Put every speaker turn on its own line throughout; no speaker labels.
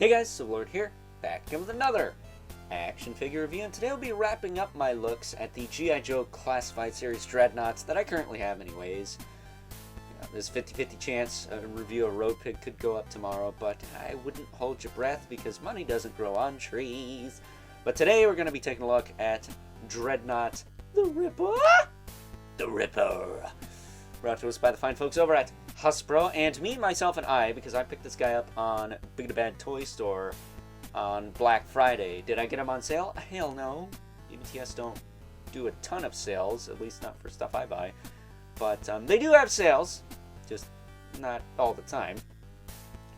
Hey guys, Civilord here, back again with another action figure review, and today I'll be wrapping up my looks at the G.I. Joe Classified Series Dreadnoughts that I currently have anyways. There's a 50-50 chance a review of Road Pig could go up tomorrow, but I wouldn't hold your breath because money doesn't grow on trees. But today we're going to be taking a look at Dreadnought the Ripper. The Ripper. Brought to us by the fine folks over at Hasbro, and me, myself, and I, because I picked this guy up on Big to Bad Toy Store on Black Friday. Did I get him on sale? Hell no. UBTS don't do a ton of sales, at least not for stuff I buy. But they do have sales, just not all the time.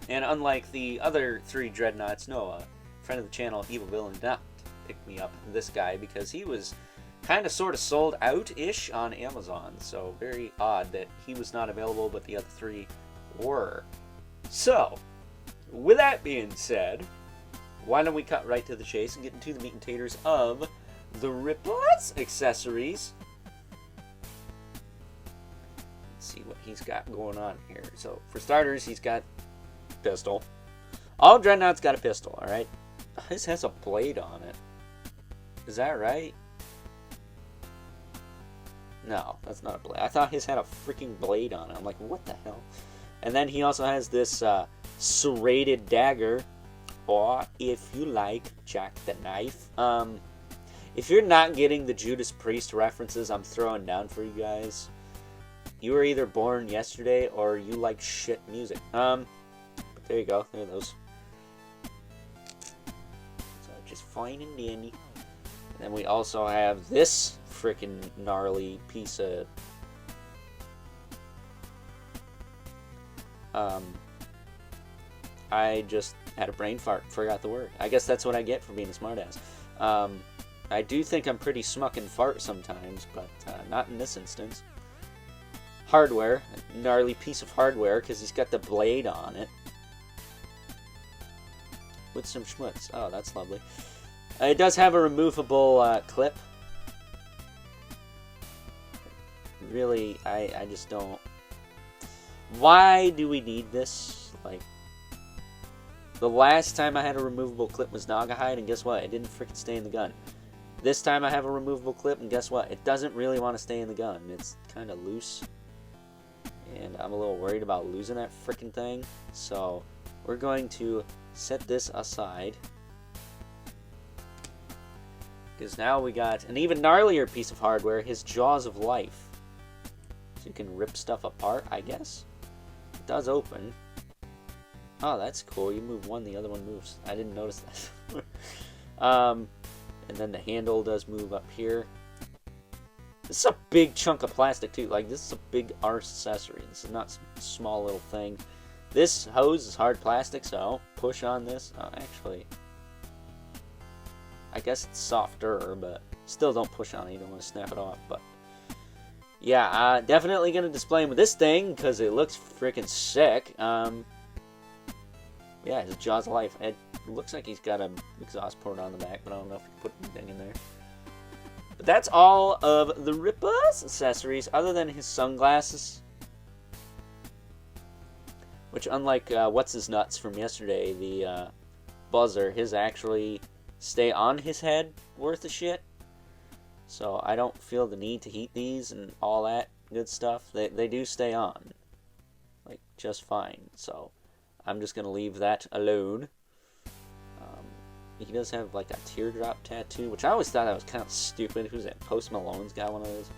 And unlike the other three Dreadnoughts, no, a friend of the channel, Evil Villain, did not pick me up this guy because he was kind of sort of sold out-ish on Amazon. So very odd that he was not available, but the other three were. So, with that being said, why don't we cut right to the chase and get into the meat and taters of the Ripper's accessories. See what he's got going on here. So for starters, he's got a pistol. All Dreadnoughts got a pistol, alright? His has a blade on it. Is that right? No, that's not a blade. I thought his had a freaking blade on it. I'm like, what the hell? And then he also has this serrated dagger, or if you like, Jack the Knife. If you're not getting the Judas Priest references I'm throwing down for you guys, you were either born yesterday or you like shit music. But there you go. There are those. So just fine and dandy. And then we also have this freaking gnarly piece of I just had a brain fart, forgot the word. I guess that's what I get for being a smartass. I do think I'm pretty smuck and fart sometimes, but not in this instance. Hardware, a gnarly piece of hardware because he's got the blade on it with some schmutz. Oh, that's lovely. It does have a removable clip. Really, I just don't. Why do we need this? Like, the last time I had a removable clip was Naugahyde, and guess what? It didn't freaking stay in the gun. This time I have a removable clip, and guess what? It doesn't really want to stay in the gun. It's kind of loose, and I'm a little worried about losing that freaking thing. So we're going to set this aside, because now we got an even gnarlier piece of hardware, his Jaws of Life. So you can rip stuff apart, I guess. It does open. Oh, that's cool. You move one, the other one moves. I didn't notice that. And then the handle does move up here. This is a big chunk of plastic, too. Like, this is a big arse accessory. This is not some small little thing. This hose is hard plastic, so push on this. Oh, actually, I guess it's softer, but still don't push on it. You don't want to snap it off, but yeah, definitely going to display him with this thing because it looks freaking sick. Yeah, his Jaws of Life. It looks like he's got an exhaust port on the back, but I don't know if you can put anything in there. But that's all of the Ripper's accessories, other than his sunglasses, which, unlike What's-His-Nuts from yesterday, the buzzer, his actually stay on his head worth of shit. So I don't feel the need to heat these and all that good stuff. They do stay on, like, just fine. So I'm just going to leave that alone. He does have, like, a teardrop tattoo, which I always thought that was kind of stupid. Who's that? Post Malone's got one of those.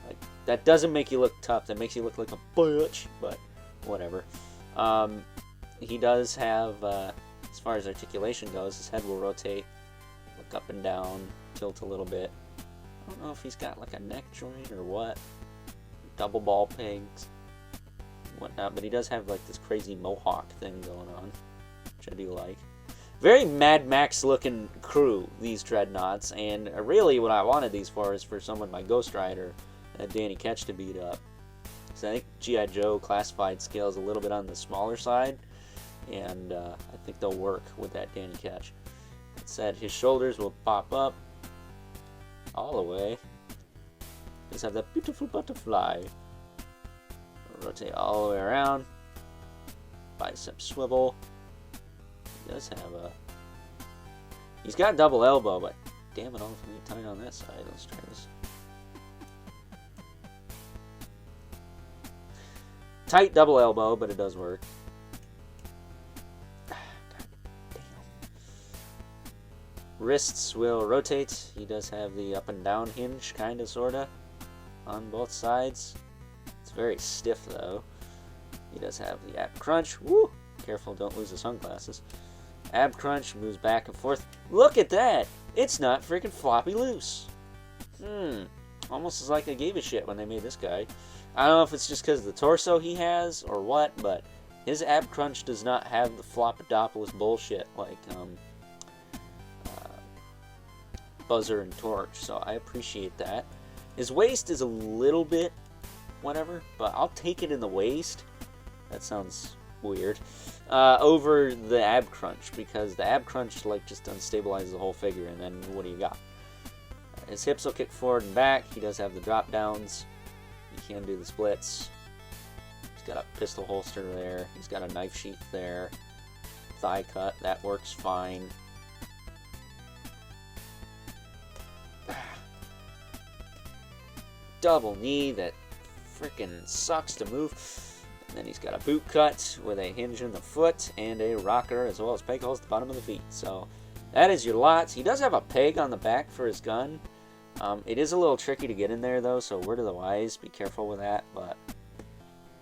Like, that doesn't make you look tough. That makes you look like a bitch, but whatever. He does have, as far as articulation goes, his head will rotate, look up and down, tilt a little bit. I don't know if he's got, like, a neck joint or what. Double ball pegs, whatnot, but he does have, like, this crazy mohawk thing going on, which I do like. Very Mad Max looking crew, these Dreadnoughts, and really what I wanted these for is for someone like Ghost Rider and Danny Ketch to beat up. So I think G.I. Joe Classified scales a little bit on the smaller side, and I think they'll work with that Danny Ketch. It said his shoulders will pop up all the way. Just have that beautiful butterfly. Rotate all the way around. Bicep swivel. He does have a... He's got double elbow, but damn it all, if we tight on that side. Let's try this. Tight double elbow, but it does work. God damn. Wrists will rotate. He does have the up and down hinge, kind of, sort of, on both sides. It's very stiff, though. He does have the ab crunch. Woo! Careful, don't lose the sunglasses. Ab crunch moves back and forth. Look at that! It's not freaking floppy loose. Almost as like I gave a shit when they made this guy. I don't know if it's just because of the torso he has or what, but his ab crunch does not have the Flopadopolis bullshit like Buzzer and Torch, so I appreciate that. His waist is a little bit whatever, but I'll take it in the waist. That sounds weird. Over the ab crunch, because the ab crunch like just unstabilizes the whole figure, and then what do you got? His hips will kick forward and back. He does have the drop downs. He can do the splits. He's got a pistol holster there. He's got a knife sheath there. Thigh cut, that works fine. Double knee that freaking sucks to move. And then he's got a boot cut with a hinge in the foot and a rocker, as well as peg holes at the bottom of the feet. So that is your lots. He does have a peg on the back for his gun. It is a little tricky to get in there, though, so word of the wise, be careful with that. But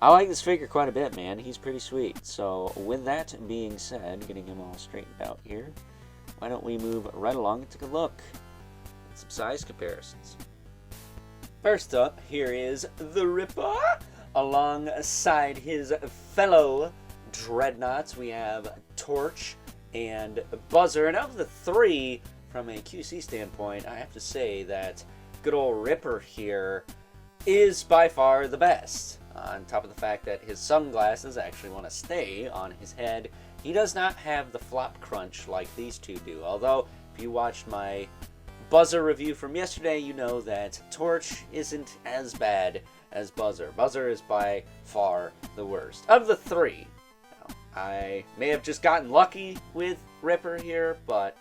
I like this figure quite a bit, man. He's pretty sweet. So with that being said, getting him all straightened out here, why don't we move right along and take a look at some size comparisons. First up, here is the Ripper. Alongside his fellow Dreadnoughts, we have Torch and Buzzer. And of the three, from a QC standpoint, I have to say that good old Ripper here is by far the best. On top of the fact that his sunglasses actually want to stay on his head, he does not have the flop crunch like these two do. Although, if you watched my Buzzer review from yesterday, you know that Torch isn't as bad as Buzzer. Buzzer is by far the worst of the three. Now, I may have just gotten lucky with Ripper here, but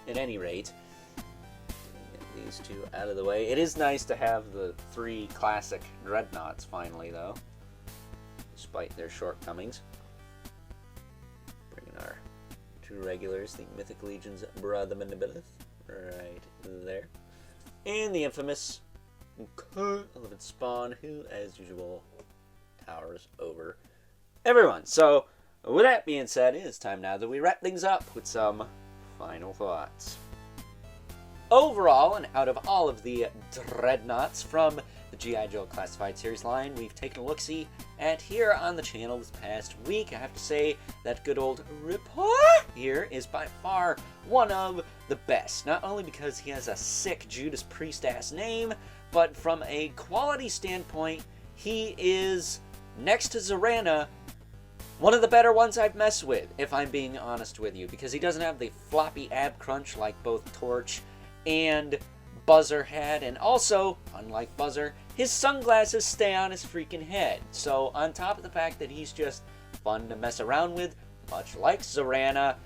at any rate, get these two out of the way. It is nice to have the three classic Dreadnoughts finally, though, despite their shortcomings. Bringing our two regulars, the Mythic Legion's Brother Mandibilith, right there. And the infamous Elephant Spawn, who, as usual, towers over everyone. So, with that being said, it is time now that we wrap things up with some final thoughts. Overall, and out of all of the Dreadnoughts from the G.I. Joe Classified Series line, we've taken a look-see at here on the channel this past week. I have to say that good old Ripper here is by far one of the best. Not only because he has a sick Judas Priest-ass name, but from a quality standpoint, he is, next to Zorana, one of the better ones I've messed with, if I'm being honest with you, because he doesn't have the floppy ab crunch like both Torch and Buzzer had, and also, unlike Buzzer, his sunglasses stay on his freaking head. So, on top of the fact that he's just fun to mess around with, much like Zorana,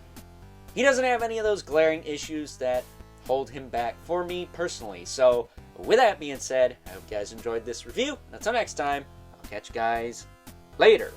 he doesn't have any of those glaring issues that hold him back for me personally. So, with that being said, I hope you guys enjoyed this review, and until next time, I'll catch you guys later.